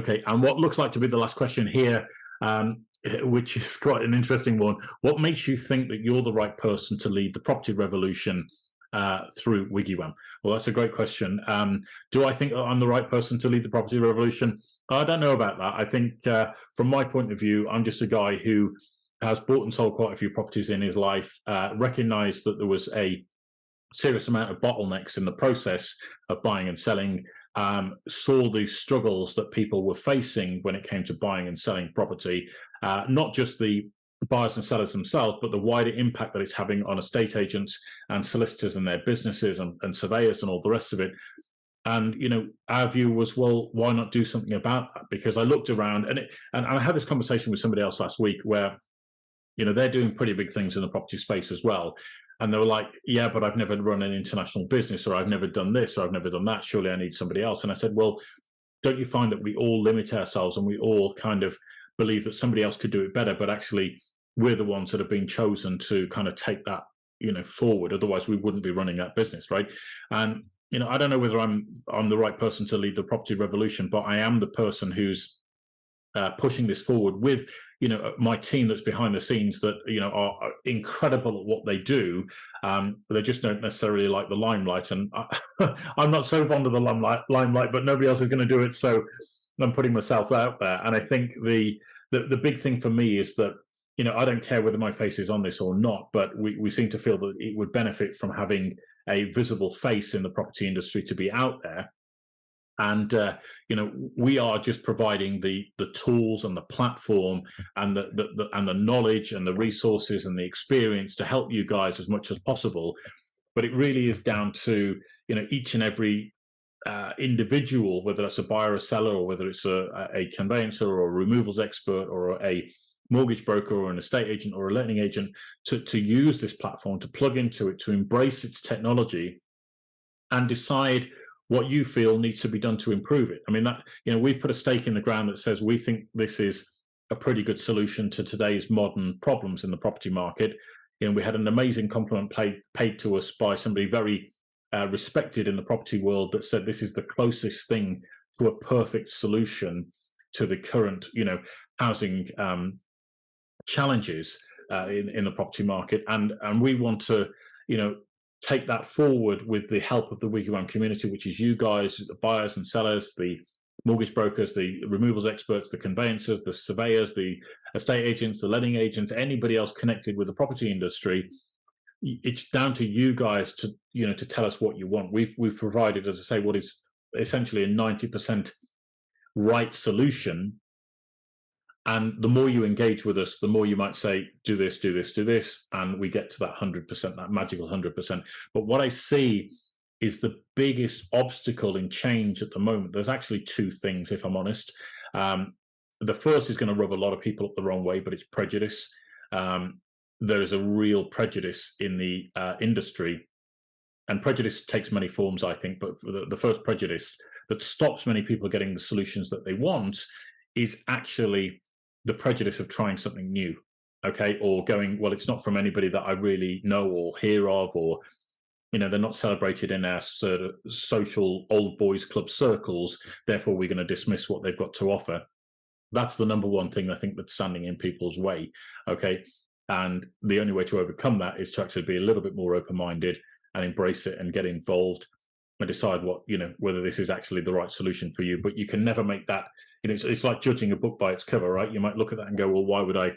Okay, and what looks like to be the last question here, which is quite an interesting one. What makes you think that you're the right person to lead the property revolution through WiggyWam? Well, that's a great question. Do I think that I'm the right person to lead the property revolution? I don't know about that. I think from my point of view, I'm just a guy who has bought and sold quite a few properties in his life, recognized that there was a serious amount of bottlenecks in the process of buying and selling, saw the struggles that people were facing when it came to buying and selling property, not just the buyers and sellers themselves, but the wider impact that it's having on estate agents and solicitors and their businesses and surveyors and all the rest of it. And, you know, our view was, well, why not do something about that? Because I looked around and I had this conversation with somebody else last week where, you know, they're doing pretty big things in the property space as well. And they were like, yeah, but I've never run an international business, or I've never done this, or I've never done that. Surely I need somebody else. And I said, well, don't you find that we all limit ourselves and we all kind of believe that somebody else could do it better, but actually we're the ones that have been chosen to kind of take that, you know, forward. Otherwise we wouldn't be running that business, right? And, you know, I don't know whether I'm the right person to lead the property revolution, but I am the person who's pushing this forward with, you know, my team that's behind the scenes that, you know, are incredible at what they do. They just don't necessarily like the limelight. And I'm not so fond of the limelight, but nobody else is going to do it. So I'm putting myself out there. And I think the big thing for me is that, you know, I don't care whether my face is on this or not, but we seem to feel that it would benefit from having a visible face in the property industry to be out there. And you know, we are just providing the tools and the platform and the knowledge and the resources and the experience to help you guys as much as possible. But it really is down to, you know, each and every individual, whether that's a buyer or seller, or whether it's a conveyancer or a removals expert or a mortgage broker or an estate agent or a letting agent, to use this platform, to plug into it, to embrace its technology, and decide what you feel needs to be done to improve it. I mean, that, you know, we've put a stake in the ground that says we think this is a pretty good solution to today's modern problems in the property market. You know, we had an amazing compliment paid to us by somebody very respected in the property world that said this is the closest thing to a perfect solution to the current, you know, housing challenges in the property market. And we want to, you know, take that forward with the help of the WiggyWam community, which is you guys, the buyers and sellers, the mortgage brokers, the removals experts, the conveyancers, the surveyors, the estate agents, the letting agents, anybody else connected with the property industry. It's down to you guys to, you know, to tell us what you want. We've provided, as I say, what is essentially a 90% right solution. And the more you engage with us, the more you might say, do this, do this, do this. And we get to that 100%, that magical 100%. But what I see is the biggest obstacle in change at the moment. There's actually two things, if I'm honest. The first is going to rub a lot of people up the wrong way, but it's prejudice. There is a real prejudice in the industry. And prejudice takes many forms, I think. But the first prejudice that stops many people getting the solutions that they want is actually the prejudice of trying something new, okay, or going, well, it's not from anybody that I really know or hear of, or, you know, they're not celebrated in our sort of social old boys club circles, therefore we're going to dismiss what they've got to offer. That's the number one thing I think that's standing in people's way, okay, and the only way to overcome that is to actually be a little bit more open-minded and embrace it and get involved and decide what, you know, whether this is actually the right solution for you. But you can never make that, you know, it's like judging a book by its cover, right? You might look at that and go, well, why would I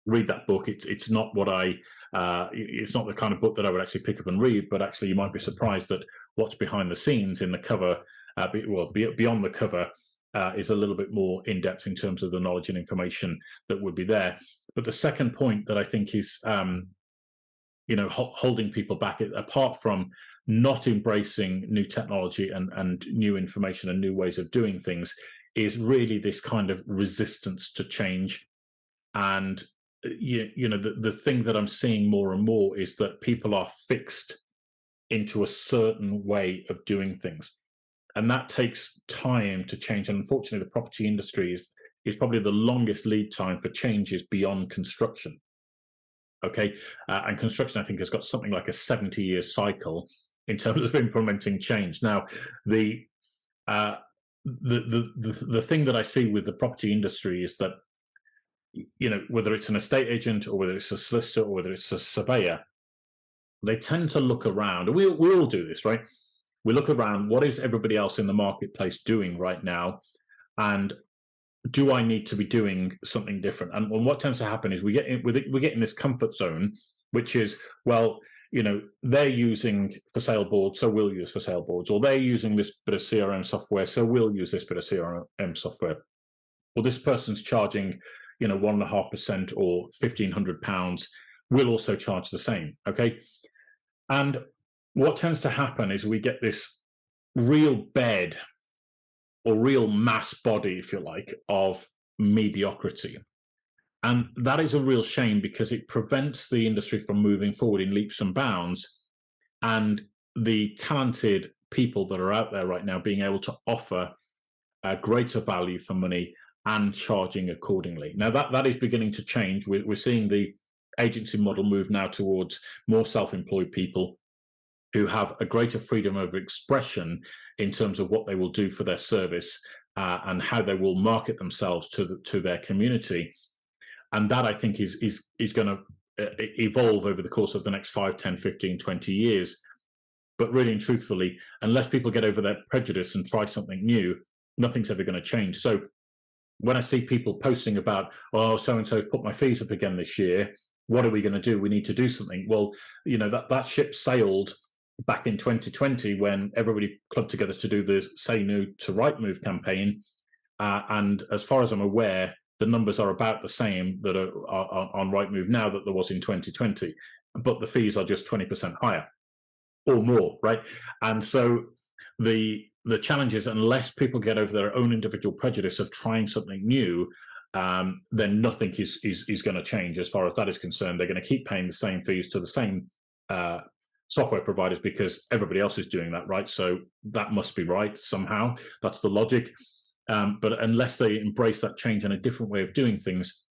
read that book? It's not what it's not the kind of book that I would actually pick up and read, but actually you might be surprised that what's behind the scenes in the cover, beyond the cover, is a little bit more in-depth in terms of the knowledge and information that would be there. But the second point that I think is, you know, holding people back, apart from not embracing new technology and new information and new ways of doing things, is really this kind of resistance to change. And you know, the thing that I'm seeing more and more is that people are fixed into a certain way of doing things, and that takes time to change. And unfortunately, the property industry is probably the longest lead time for changes beyond construction. Okay, and construction, I think, has got something like a 70-year cycle in terms of implementing change. Now, the the thing that I see with the property industry is that, you know, whether it's an estate agent or whether it's a solicitor or whether it's a surveyor, they tend to look around. We all do this, right? We look around. What is everybody else in the marketplace doing right now? And do I need to be doing something different? And what tends to happen is we get in this comfort zone, which is, well, you know, they're using for sale boards, so we'll use for sale boards, or they're using this bit of CRM software, so we'll use this bit of CRM software. Or this person's charging, you know, 1.5% or £1,500. We'll also charge the same. Okay. And what tends to happen is we get this real bed or real mass body, if you like, of mediocrity. And that is a real shame because it prevents the industry from moving forward in leaps and bounds, and the talented people that are out there right now being able to offer a greater value for money and charging accordingly. Now that is beginning to change. We're seeing the agency model move now towards more self-employed people who have a greater freedom of expression in terms of what they will do for their service and how they will market themselves to their community. And that, I think, is going to evolve over the course of the next 5, 10, 15, 20 years. But really and truthfully, unless people get over their prejudice and try something new, nothing's ever going to change. So when I see people posting about, oh, so-and-so put my fees up again this year, what are we going to do? We need to do something. Well, you know, that ship sailed back in 2020 when everybody clubbed together to do the Say No to Right Move campaign. And as far as I'm aware, the numbers are about the same that are on Rightmove now that there was in 2020, but the fees are just 20% higher or more, right? And so the challenge is, unless people get over their own individual prejudice of trying something new, then nothing is going to change as far as that is concerned. They're going to keep paying the same fees to the same software providers because everybody else is doing that, right? So that must be right somehow. That's the logic. But unless they embrace that change and a different way of doing things,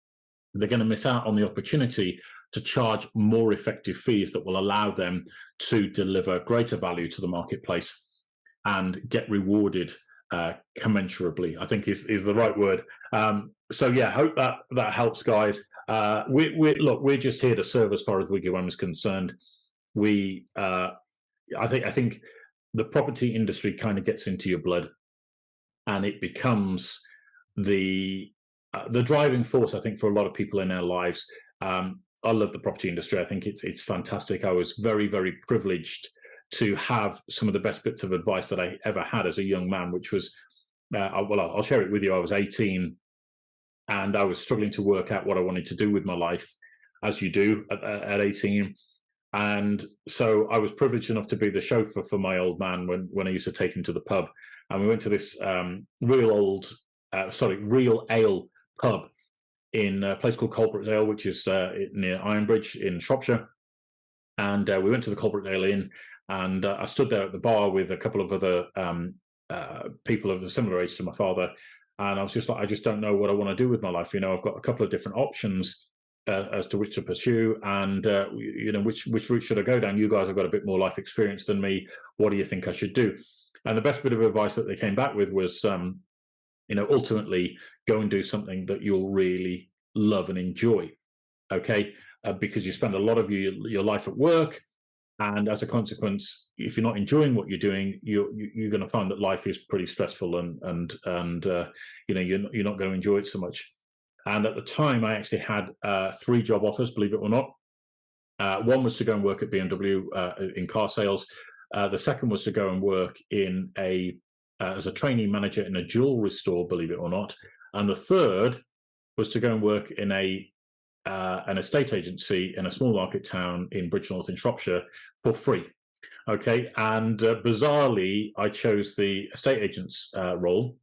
they're going to miss out on the opportunity to charge more effective fees that will allow them to deliver greater value to the marketplace and get rewarded commensurably, I think is the right word. So yeah, hope that helps, guys. We're just here to serve as far as WiggyWam is concerned. I think the property industry kind of gets into your blood, and it becomes the driving force, I think, for a lot of people in their lives. I love the property industry. I think it's fantastic. I was very, very privileged to have some of the best bits of advice that I ever had as a young man, which was, well, I'll share it with you. I was 18 and I was struggling to work out what I wanted to do with my life, as you do at 18. And so I was privileged enough to be the chauffeur for my old man when I used to take him to the pub. And we went to this real ale pub in a place called Coalbrookdale, which is near Ironbridge in Shropshire. And we went to the Coalbrookdale Inn, and I stood there at the bar with a couple of other people of a similar age to my father. And I was just like, I just don't know what I want to do with my life. You know, I've got a couple of different options as to which to pursue, and you know, which route should I go down? You guys have got a bit more life experience than me. What do you think I should do? And the best bit of advice that they came back with was, you know, ultimately go and do something that you'll really love and enjoy, okay? Because you spend a lot of your life at work, and as a consequence, if you're not enjoying what you're doing, you're going to find that life is pretty stressful, and you know, you're not going to enjoy it so much. And at the time, I actually had 3 job offers, believe it or not. One was to go and work at BMW in car sales. The second was to go and work in as a trainee manager in a jewelry store, believe it or not. And the third was to go and work in an estate agency in a small market town in Bridgnorth in Shropshire for free. Okay, and bizarrely, I chose the estate agent's role.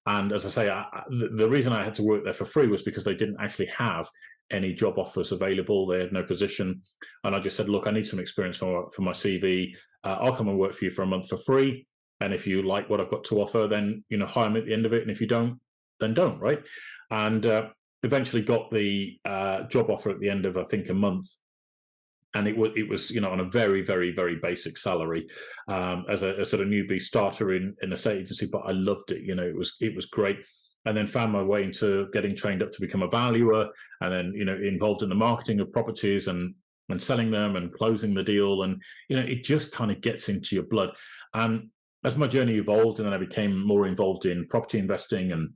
And as I say, the reason I had to work there for free was because they didn't actually have any job offers available. They had no position. And I just said, look, I need some experience for my CV. I'll come and work for you for a month for free. And if you like what I've got to offer, then, you know, hire me at the end of it. And if you don't, then don't, right? And eventually got the job offer at the end of, I think, a month. And it was on a very, very, very basic salary as a sort of newbie starter in a state agency, but I loved it. It was great. And then found my way into getting trained up to become a valuer, and then involved in the marketing of properties and selling them and closing the deal, and it just kind of gets into your blood. And as my journey evolved, and then I became more involved in property investing and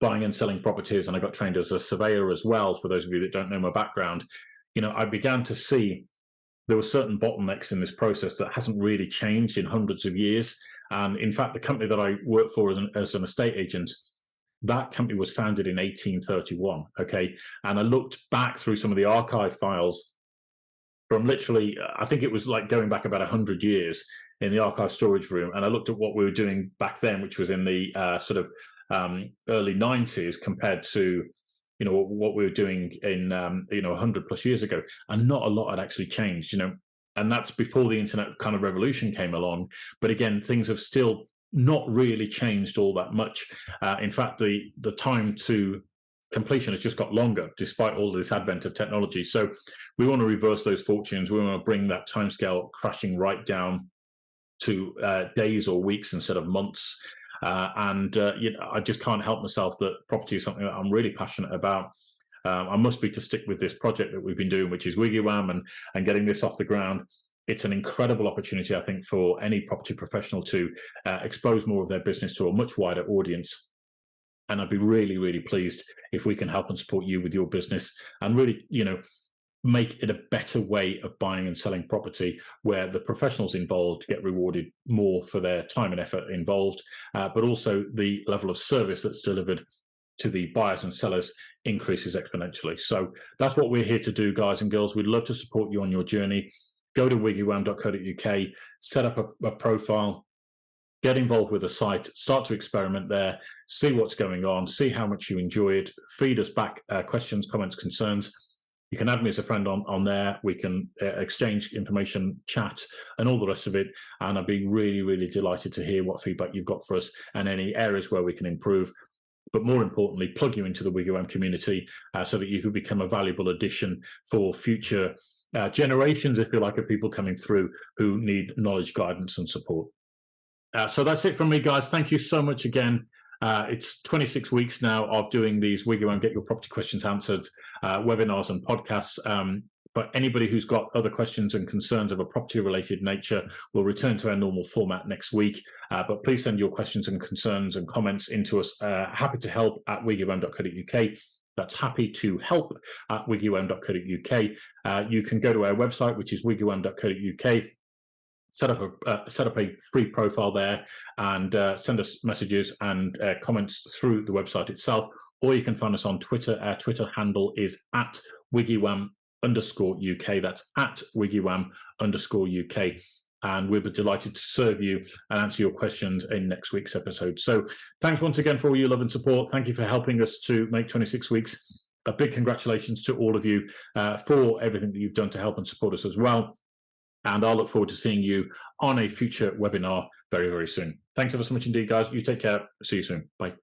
buying and selling properties, and I got trained as a surveyor as well. For those of you that don't know my background, I began to see there were certain bottlenecks in this process that hasn't really changed in hundreds of years. And in fact, the company that I worked for as an estate agent, that company was founded in 1831. Okay. And I looked back through some of the archive files from literally, I think it was like going back about 100 years in the archive storage room. And I looked at what we were doing back then, which was in the sort of early 90s compared to what we were doing in 100 plus years ago, and not a lot had actually changed, and that's before the internet kind of revolution came along. But again, things have still not really changed all that much. In fact, the time to completion has just got longer despite all this advent of technology. So we want to reverse those fortunes. We want to bring that timescale crashing right down to days or weeks instead of months. I just can't help myself that property is something that I'm really passionate about. I must be to stick with this project that we've been doing, which is WiggyWam, and getting this off the ground. It's an incredible opportunity, I think, for any property professional to expose more of their business to a much wider audience. And I'd be really, really pleased if we can help and support you with your business and really, make it a better way of buying and selling property, where the professionals involved get rewarded more for their time and effort involved, but also the level of service that's delivered to the buyers and sellers increases exponentially. So that's what we're here to do, guys and girls. We'd love to support you on your journey. Go to wiggywam.co.uk, set up a profile, get involved with the site, start to experiment there, see what's going on, see how much you enjoy it, feed us back questions, comments, concerns. You can add me as a friend on there. We can exchange information, chat, and all the rest of it. And I'd be really, really delighted to hear what feedback you've got for us and any areas where we can improve. But more importantly, plug you into the WiggyWam community so that you could become a valuable addition for future generations, if you like, of people coming through who need knowledge, guidance, and support. So that's it from me, guys. Thank you so much again. It's 26 weeks now of doing these WiggyWam Get Your Property Questions Answered webinars and podcasts. For anybody who's got other questions and concerns of a property-related nature, we'll return to our normal format next week. But please send your questions and concerns and comments into us. Happy to help at wiggywam.co.uk. That's happy to help at wiggywam.co.uk. You can go to our website, which is wiggywam.co.uk. Set up a free profile there and send us messages and comments through the website itself, or you can find us on Twitter. Our Twitter handle is at WiggyWam_UK. That's at WiggyWam_UK. And we'll be delighted to serve you and answer your questions in next week's episode. So thanks once again for all your love and support. Thank you for helping us to make 26 weeks. A big congratulations to all of you for everything that you've done to help and support us as well. And I'll look forward to seeing you on a future webinar very, very soon. Thanks ever so much indeed, guys. You take care. See you soon. Bye.